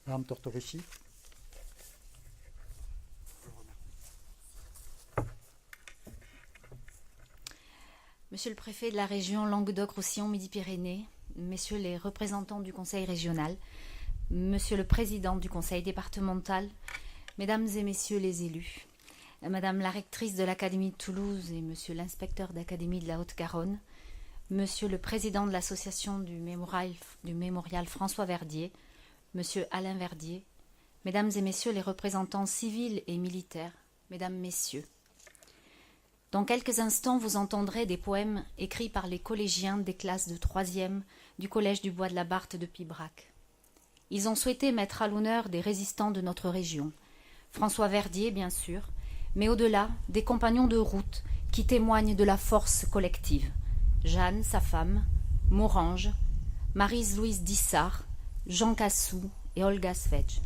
Madame Tortorici. Monsieur le préfet de la région Languedoc-Roussillon-Midi-Pyrénées, messieurs les représentants du conseil régional, monsieur le président du conseil départemental, mesdames et messieurs les élus, madame la rectrice de l'Académie de Toulouse et monsieur l'inspecteur d'académie de la Haute-Garonne, monsieur le président de l'association du mémorial François Verdier, monsieur Alain Verdier, mesdames et messieurs les représentants civils et militaires, mesdames, messieurs. Dans quelques instants, vous entendrez des poèmes écrits par les collégiens des classes de 3e du collège du Bois de la Barthe de Pibrac. Ils ont souhaité mettre à l'honneur des résistants de notre région, François Verdier bien sûr, mais au-delà, des compagnons de route qui témoignent de la force collective. Jeanne, sa femme, Morange, Marise-Louise Dissart, Jean Cassou et Olga Svedj.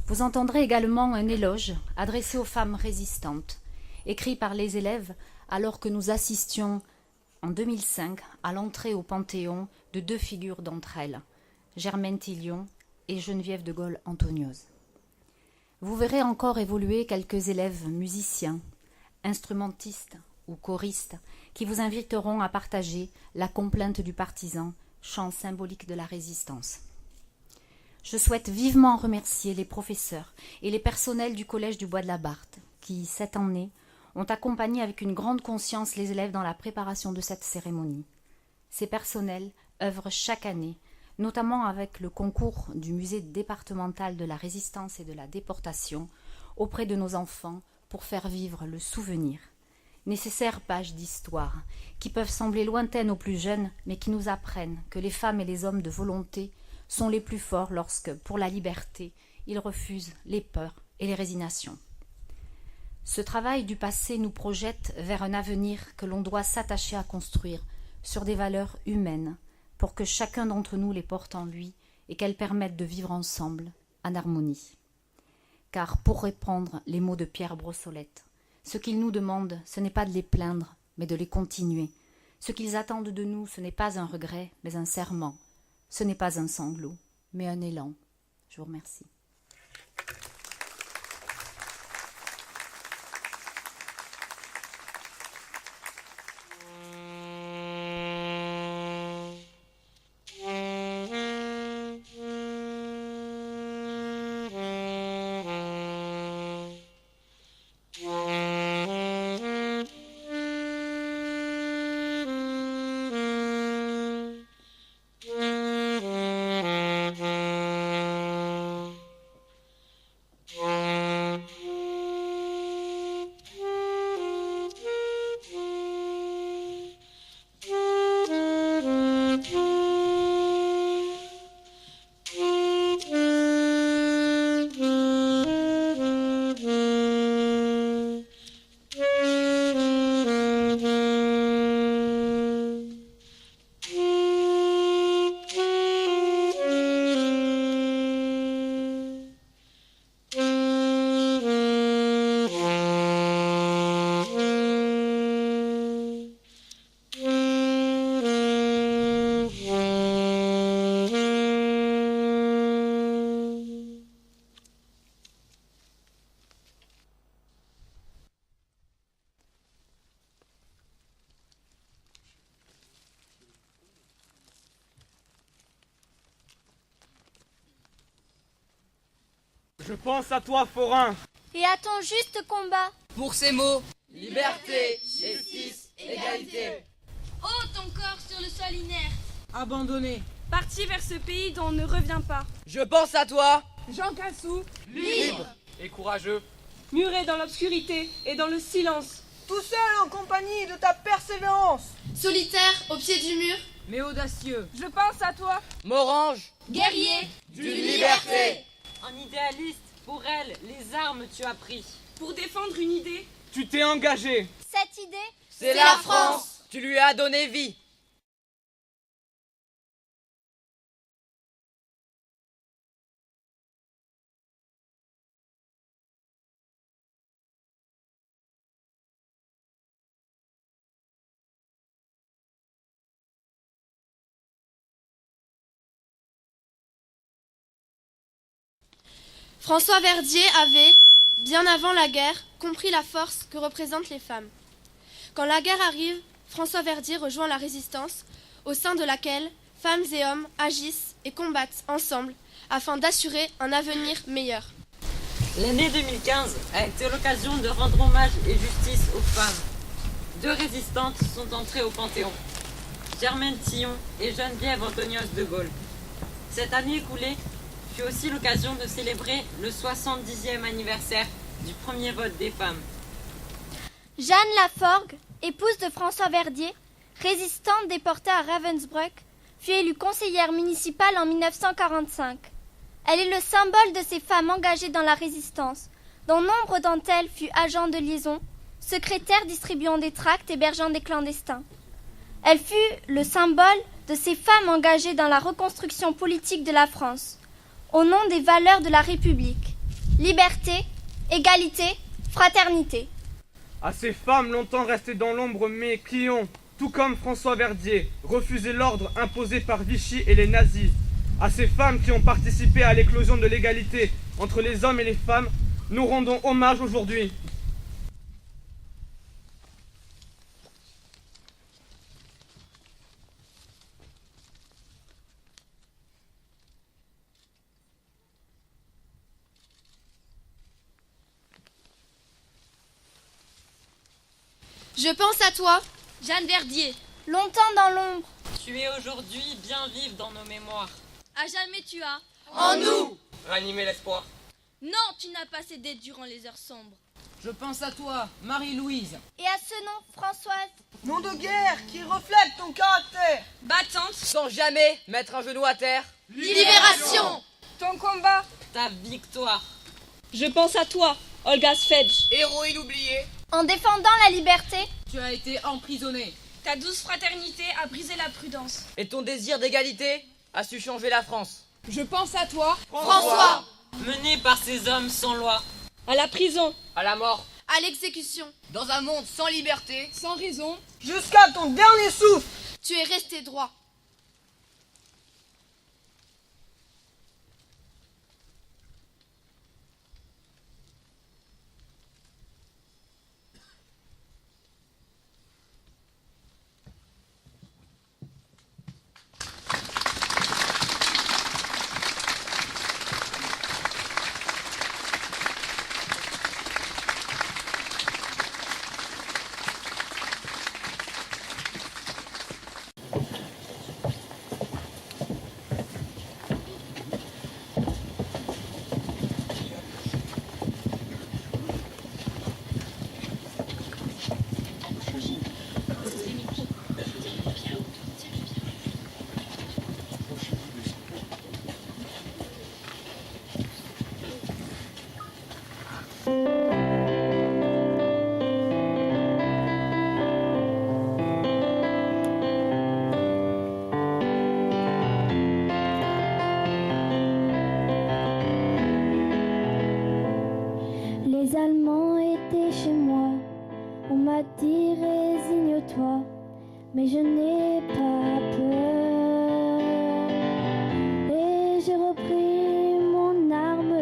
Vous entendrez également un éloge adressé aux femmes résistantes, écrit par les élèves alors que nous assistions en 2005 à l'entrée au Panthéon de deux figures d'entre elles, Germaine Tillion et Geneviève de Gaulle-Anthonioz. Vous verrez encore évoluer quelques élèves musiciens, instrumentistes ou choristes qui vous inviteront à partager la complainte du partisan, chant symbolique de la résistance. Je souhaite vivement remercier les professeurs et les personnels du collège du Bois de la Barthe qui, cette année, ont accompagné avec une grande conscience les élèves dans la préparation de cette cérémonie. Ces personnels œuvrent chaque année, notamment avec le concours du musée départemental de la résistance et de la déportation, auprès de nos enfants pour faire vivre le souvenir. Nécessaires pages d'histoire, qui peuvent sembler lointaines aux plus jeunes, mais qui nous apprennent que les femmes et les hommes de volonté sont les plus forts lorsque, pour la liberté, ils refusent les peurs et les résignations. Ce travail du passé nous projette vers un avenir que l'on doit s'attacher à construire sur des valeurs humaines pour que chacun d'entre nous les porte en lui et qu'elles permettent de vivre ensemble en harmonie. Car pour reprendre les mots de Pierre Brossolette, ce qu'ils nous demandent, ce n'est pas de les plaindre, mais de les continuer. Ce qu'ils attendent de nous, ce n'est pas un regret, mais un serment. Ce n'est pas un sanglot, mais un élan. Je vous remercie. Je pense à toi, forain. Et à ton juste combat. Pour ces mots, liberté, justice, égalité. Ôte ton corps sur le sol inerte. Abandonné. Parti vers ce pays dont on ne revient pas. Je pense à toi. Jean Cassou. Libre et courageux. Muré dans l'obscurité et dans le silence. Tout seul en compagnie de ta persévérance. Solitaire au pied du mur. Mais audacieux. Je pense à toi. Morange. Guerrier. D'une liberté. Un idéaliste, pour elle, les armes tu as pris. Pour défendre une idée. Tu t'es engagé. Cette idée, C'est la France. Tu lui as donné vie. François Verdier avait, bien avant la guerre, compris la force que représentent les femmes. Quand la guerre arrive, François Verdier rejoint la résistance, au sein de laquelle femmes et hommes agissent et combattent ensemble afin d'assurer un avenir meilleur. L'année 2015 a été l'occasion de rendre hommage et justice aux femmes. 2 résistantes sont entrées au Panthéon, Germaine Tillon et Geneviève Antonios de Gaulle. Cette année écoulée fut aussi l'occasion de célébrer le 70e anniversaire du premier vote des femmes. Jeanne Laforgue, épouse de François Verdier, résistante déportée à Ravensbrück, fut élue conseillère municipale en 1945. Elle est le symbole de ces femmes engagées dans la résistance, dont nombre d'entre elles furent agents de liaison, secrétaires distribuant des tracts, hébergeant des clandestins. Elle fut le symbole de ces femmes engagées dans la reconstruction politique de la France, au nom des valeurs de la République, liberté, égalité, fraternité. À ces femmes longtemps restées dans l'ombre mais qui ont, tout comme François Verdier, refusé l'ordre imposé par Vichy et les nazis. À ces femmes qui ont participé à l'éclosion de l'égalité entre les hommes et les femmes, nous rendons hommage aujourd'hui. Je pense à toi, Jeanne Verdier. longtemps dans l'ombre. Tu es aujourd'hui bien vive dans nos mémoires. À jamais tu as. En nous. Ranimer l'espoir. Non, tu n'as pas cédé durant les heures sombres. Je pense à toi, Marie-Louise. Et à ce nom, Françoise. Nom de guerre qui reflète ton caractère. Battante. Sans jamais mettre un genou à terre. Libération. Ton combat. Ta victoire. Je pense à toi, Olga Sfedj. Héros inoublié. En défendant la liberté, Tu as été emprisonné. Ta douce fraternité a brisé la prudence. Et ton désir d'égalité a su changer la France. Je pense à toi, François. Menée par ces hommes sans loi. À la prison. À la mort. À l'exécution. Dans un monde sans liberté. sans raison, jusqu'à ton dernier souffle. Tu es resté droit. Les Allemands étaient chez moi, on m'a dit résigne-toi, mais je n'ai pas peur. Et j'ai repris mon arme,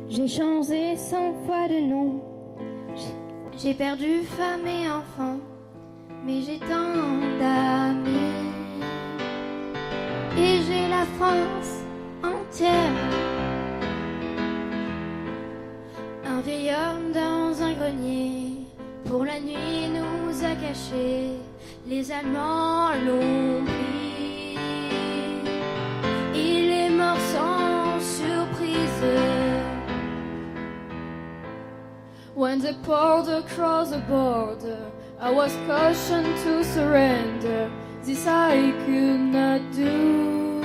j'ai changé 100 fois de nom. J'ai perdu femme et enfant, mais j'ai tant d'amis. Et j'ai la France entière. Un vieil homme dans un grenier, pour la nuit nous a cachés, les Allemands l'ont pris. Il est mort sans surprise. When they poured across the border, I was cautioned to surrender. This I could not do.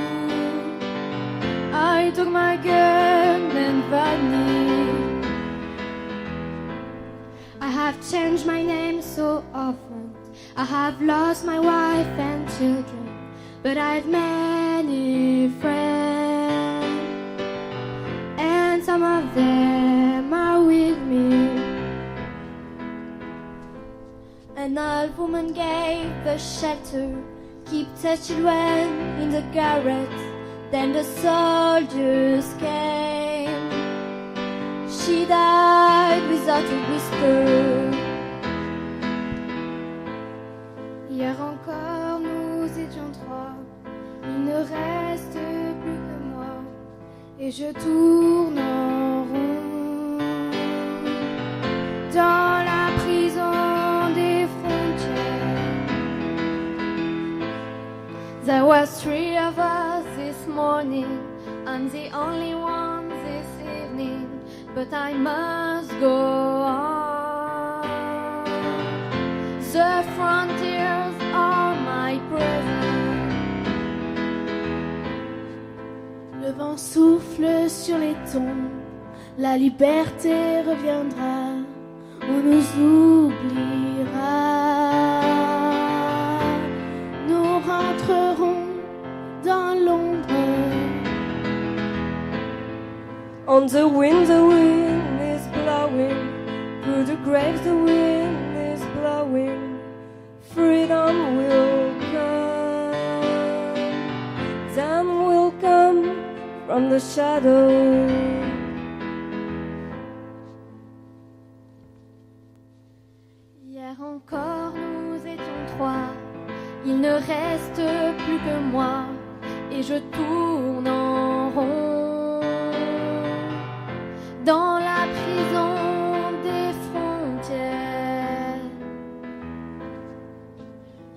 I took my gun and vanished. I have changed my name so often. I have lost my wife and children, but I've many friends, and some of them are with me. An old woman gave the shelter, keep the children in the garret, Then the soldiers came. She died without a whisper. Hier encore nous étions trois. Il ne reste plus que moi. Et je tourne en rond dans la prison des frontières. There was 3 of us this morning. I'm the only one this evening, but I must go on. The frontiers are my prison. Le vent souffle sur les tombes, la liberté reviendra, on nous oubliera. Nous rentrerons dans l'ombre. On the wind is blowing, through the graves the wind is blowing, freedom will come, time will come from the shadow. Hier encore nous étions 3, il ne reste plus que moi, et je tourne en rond dans la prison des frontières.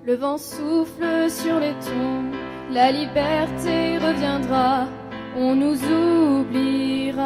Le vent souffle sur les tombes, la liberté reviendra, on nous oubliera.